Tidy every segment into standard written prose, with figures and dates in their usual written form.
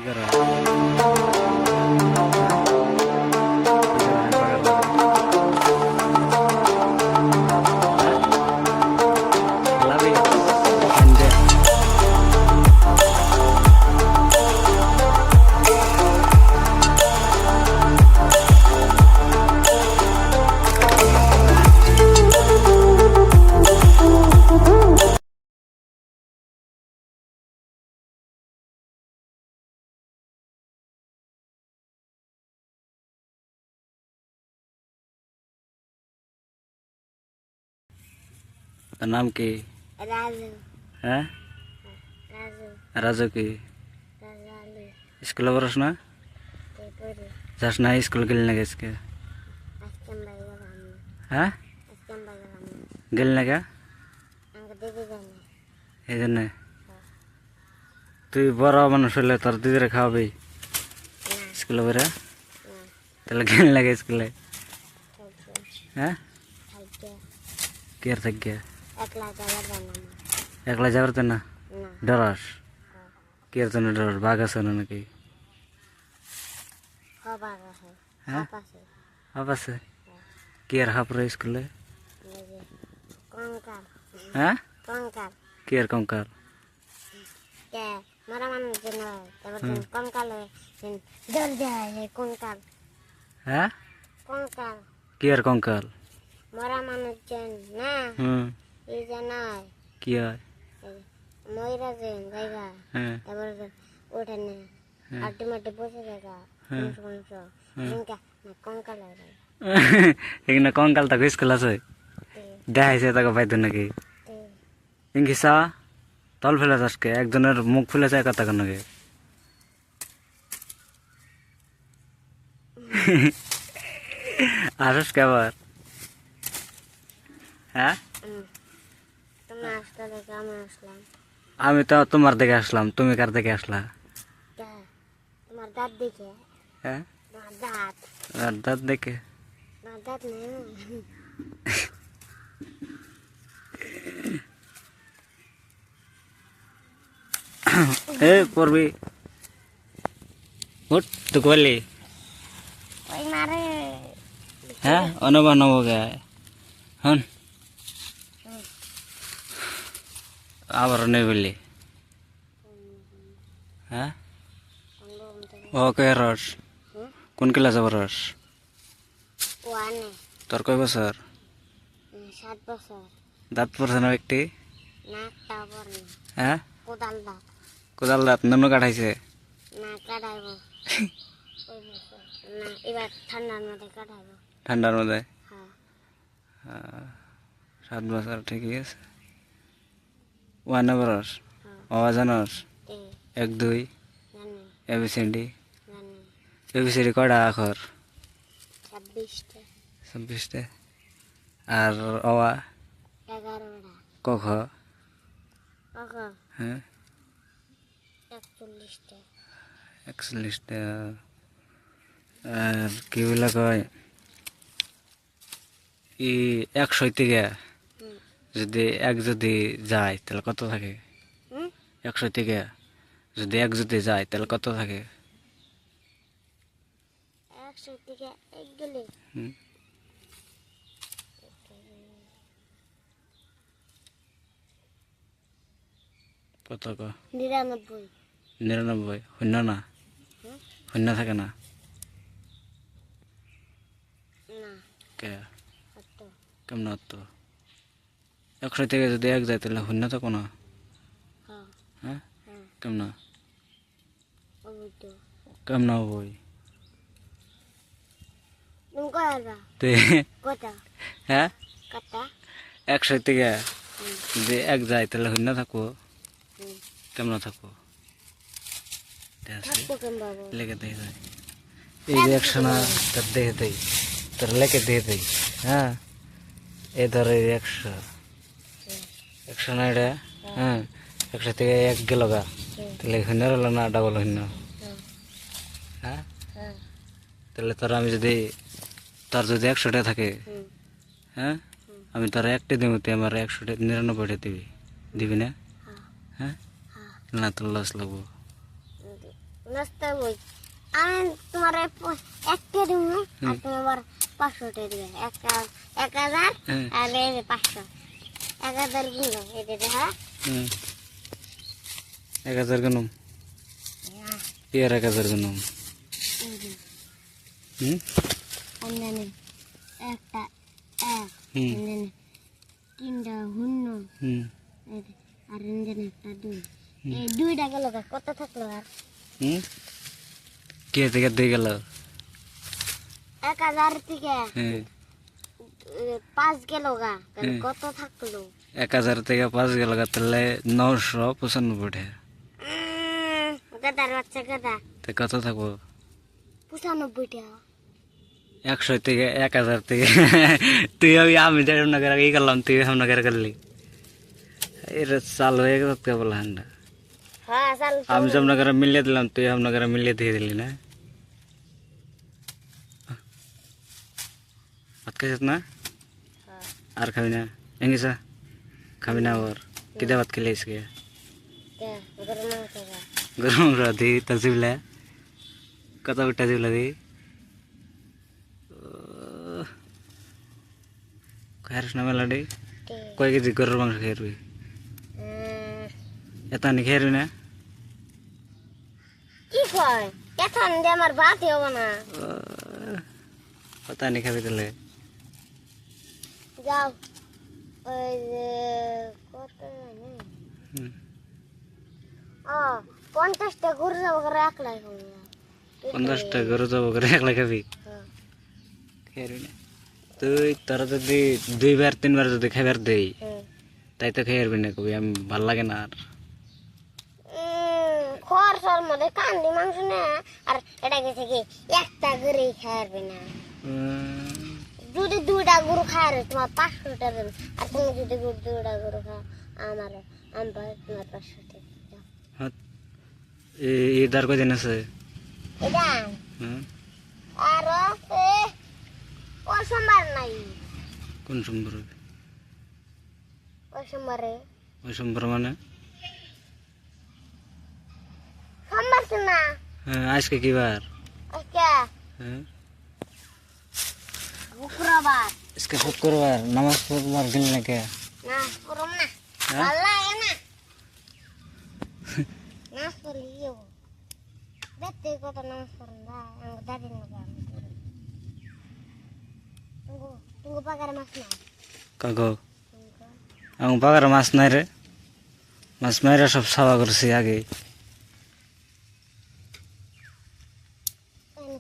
করো তোর নাম কি? রাজু। হ্যাঁ রাজু। রাজু কি? রাজু আলী। স্কুলে পড়াস না? এরপরে যাস না স্কুল গেলি না আজকে? আজকে আমরা গেলাম না। হ্যাঁ আজকে আমরা গেলাম না। গেলি না কে? আমাকে দিদি জানে। এই জন্যে তুই বড় মানুষ হলে তোর দিদিরে খাওয়াবি না। স্কুলে পড়ে? না। তাহলে গেলি লাগে স্কুলে? থাকবে। হ্যাঁ থাকবে। কে আর থাকি একলা যাবার জানা না। একলা যাবার তো না না। ডরাস? কে আর জন্য ডরাস? বাঘ আছে না নাকি? খবর আছে। হ্যাঁ খপ আছে। হাফ আছে? কে আর হাফ রে স্কুলে? এই যে কঙ্কাল। হ্যাঁ কঙ্কাল। কে আর কঙ্কাল? কে মরা মানুষ জন্য তারপর কঙ্কাল জল দেয় কঙ্কাল। হ্যাঁ কঙ্কাল কে আর কঙ্কাল? মরা মানুষ জন না এই যে নয় কি হয়? ময়রা যে জায়গা হ্যাঁ তারপর ওঠে না আড্ডি মাড্ডি বসে জায়গা কঙ্কাল হয়ে যায়। এখানে কঙ্কাল তাকে স্কুল আছে দেখাইছে তাকে পাইতো নাকি? ইংলিশা তল ফেলে আজকে একজনের মুখ ফেলেছে একা তাকে নাকি? আসস কে আবার? হ্যাঁ তুমি আসলে দেখে আমি আসলাম। আমি তো তোমার দেখে আসলাম, তুমি কার দেখে আসলা? তোমার দাঁত দেখে। হ্যাঁ তোমার দাঁত। আর দাঁত দেখে? তোমার দাঁত নেই। এ পড়বি উঠ তো কলি ওই মারে হ্যাঁ অনবা নবগে হন আবার নেই বললি হ্যাঁ ওকে রস কোন ক্লাসে পড়স? ওয়ানে তোর কয় বছর? 7 বছর। দাঁত পড়ছে না একটি? না তারপর না হ্যাঁ কোদাল দাঁত কোদাল দাঁত নুনু কাটাইছে? না কাটাইব ওই বছর না এবার ঠান্ডার মধ্যে কাটাইব। ঠান্ডার মধ্যে? হ্যাঁ 7 বছর ঠিকই আছে। ওয়ানে পড়স? হ্যাঁ ও জানস? এই 1 2 জানি এবিসিডি? জানি এবিসিডি কয়টা আখর? 26টা 26টা। আর অওয়া 11টা ক খ? কখন হ্যাঁ 41টা 41টা। আর কি বলে কয় ই 100 থেকে যদি 1 যদি যায় তাহলে কত থাকে? 100 থেকে যদি 1 যদি যায় তাহলে কত থাকে? 100 থেকে 1 গেলে হুম, কত ক? 99 99 শূন্য না? শূন্য থাকে না? না কে কত কেমন তো 100 থেকে যদি 1 যায় তাহলে শূন্য থাকো না? হ্যাঁ হ্যাঁ হ্যাঁ কেমন ওই তো কেমন বই তুমি কয়বা তে কত হ্যাঁ কত 100 থেকে যদি 1 যায় তাহলে শূন্য থাকো কেমন থাকো? থাকবো কেন বাবু লেগে দিয়ে যায় এই যে 100 না তোর দেখে দেই তোর লেগে দিয়ে দেই হ্যাঁ এই ধর এই 100 না এটা হ্যাঁ 100 থেকে 1 গেল গা তাহলে শূন্য হলো না ডাবল শূন্য? হ্যাঁ হ্যাঁ তাহলে তোর আমি যদি তোর যদি 100টা থাকে হ্যাঁ আমি তোর 1টা দিব তুই আমার 100টা 99টা দিবি দিবি না? হ্যাঁ না তোর লস লাগবো নাস্তা বই আমি তোমার একটা দিব আর তুমি আবার 500 টাকা দিবে 1000 আর এই যে 500 1000 গুলো এই যে হ্যাঁ 1000 গনম এর 1000 গনম অন্যান্য একটা তিনটা হুন্ন আর ইঞ্জিন একটা দুই এই দুইটা গেল কত থাকলো আর কে থেকে দিয়ে গেল 1000 থেকে 5 গেল গা কত থাকলো 1000 থেকে 5 গেল তাহলে 995 টাকা গাদার বাচ্চা গাদা তো কত থাকবো 95 টাকা 100 থেকে 1000 থেকে তুই আমি দেড় করে ই করলাম তুই হামনা করে করলি এর চাল হয়ে গেল তো বলা হান্ডা হ্যাঁ চাল আমি সব নগরে মিলিয়ে দিলাম তুই হামনা করে মিলিয়ে দিয়ে দিলি না ভাত খাইছিস না আর খাবি না এঙ্গিসা খাবি না আর কিদা ভাত খেলে আজকে গরম রাধি তসিবলা কত উঠা দিবলা দি খাইস না মেলাডি কয় কেজি গরুর মাংস খাইবি এটা নি খাইবি না কি কয় এখন যে আমার ভাত হবে না পতা নি খাবি তাহলে যাও ওই যে কত ও 50টা গরু যাবো করে একলাই খাবো 50টা গরু যাবো করে একলা খাবি খাইবি না তুই তোরা যদি 2বার 3বার যদি খাইবার দেই তাই তো খাইবি না কবি আমি ভাল লাগে না আর খরচর মধ্যে কান্দি মাংস না আর এটা গেছে কি একটা গরু খাইবে না যদি 2টা গরু খায় তোমার 500 টাকা দেবে আর তুমি যদি 2টা গরু খাও আমার তোমার 500 টাকা ঈদার কদিন আছে এটা আর ও সোমবার নাই কোন সোমবার ও সোমবারে ওই সোমবার মানে সোমবার তো না আজকে কি বার আজকে শুক্রবার আজকে শুক্রবার নামাজ পড়বার গেল না কে না করম না আল্লাহ না নামাজ পড়লিও দেখতে কত নামাজ পড়েন না আমার দাদি না তুমি পাকার মাছ না কাকো আমি পাকার মাছ নাই রে মাছ মাইরা সব সাবা করছি আগে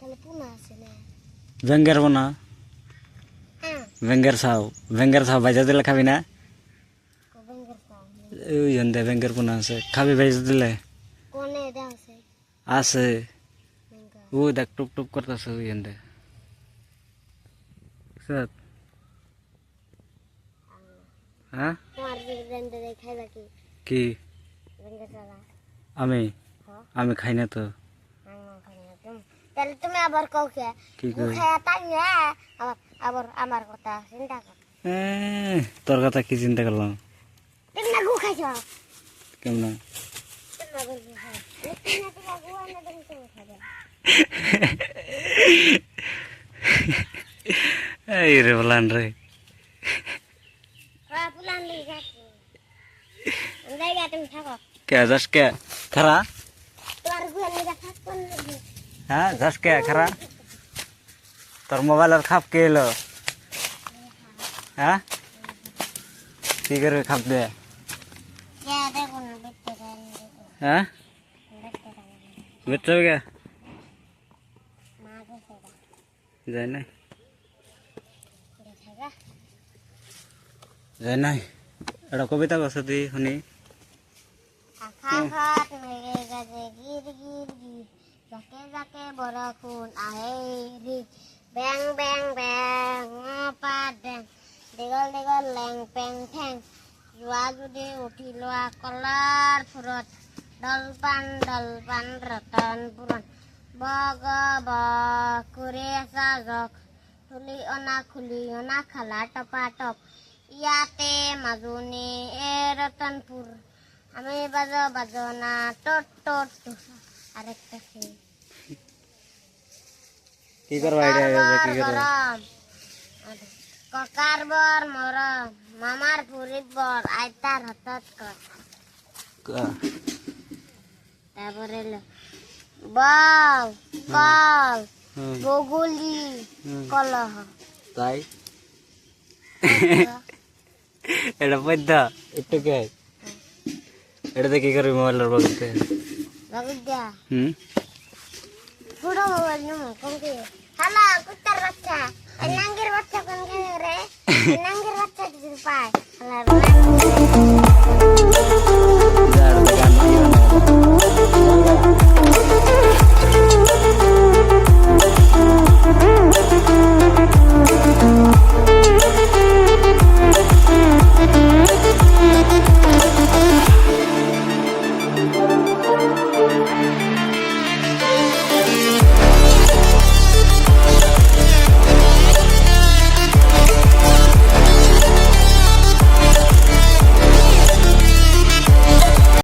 খালি পুনা আছে না ভেঙ্গের বোনা ভেঙ্গের ছাও ভাইজা দিলে খাবি না ওই জন্দে ভেঙ্গের বোনা আছে খাবি ভাইজা দিলে কোনে দেওয়া আছে আছে ও দেখ টুপ টুপ করতেছে ওই জন্দে হ্যাঁ তোমার জিন্দে দেখাই নাকি কি ভেঙ্গে চালা আমি খাই না তো তাহলে তুমি আবার কাউকে কি কই খায়া তাই না আবার আমার কথা চিন্তা কর তোর কথা কি চিন্তা করলাম তুমি না গু খাইছ কেমন তুমি না গু খাই তুমি না গু না তুমি খাবে এই রে বলান রে হ্যাঁ পুলান লি যাচ্ছি জায়গা তুমি থাকো কে যাস কে খারা তোমার গুয়ার নিয়ে থাক কোন হ্যাঁ যাস কে খারা তোর মোবাইলের খাপ কে এলো হ্যাঁ কি করে খাপ দে কে দেখো না দেখতে পারেন হ্যাঁ বেচবে কে মা গেছে যায় নাই দেখাগা যায় নাই এটা কবিতা কছে দি শুনি আখা খাত মেরে গাজে গির গির গির যাকে যাকে বরখুন আহে রি ব্যাং ব্যাং ব্যাং পাত ব্যাং দীঘল দীঘল লেং পেং ঠেং যোৱা যদি উঠি লোৱা কলাৰ ফুৰত দলপান ৰতন পুৰণ বগ কৰি আছা জক খুলি অনা খালা টপা টপ ইয়াতে মাজুনী ৰতনপুৰ আমি বাজনা টট টট আরেকটা খেয়ে কি করবা এটা কি করবা গরম ককার বর মরম মামার পুরিত বর আইতার হঠাৎ কর তারপরে এলো বাউ কল বগুলি কলহ তাই এটা পদ্মা একটু কে এটা কি করবি মোবাইলের বলতে বাগুদা হুম পুরো মোবাইল নমো কোন কে হ্যালো কুত্তার বাচ্চা এই নাঙ্গের বাচ্চা কোন কে রে এই নাঙ্গের বাচ্চা যদি পায় গান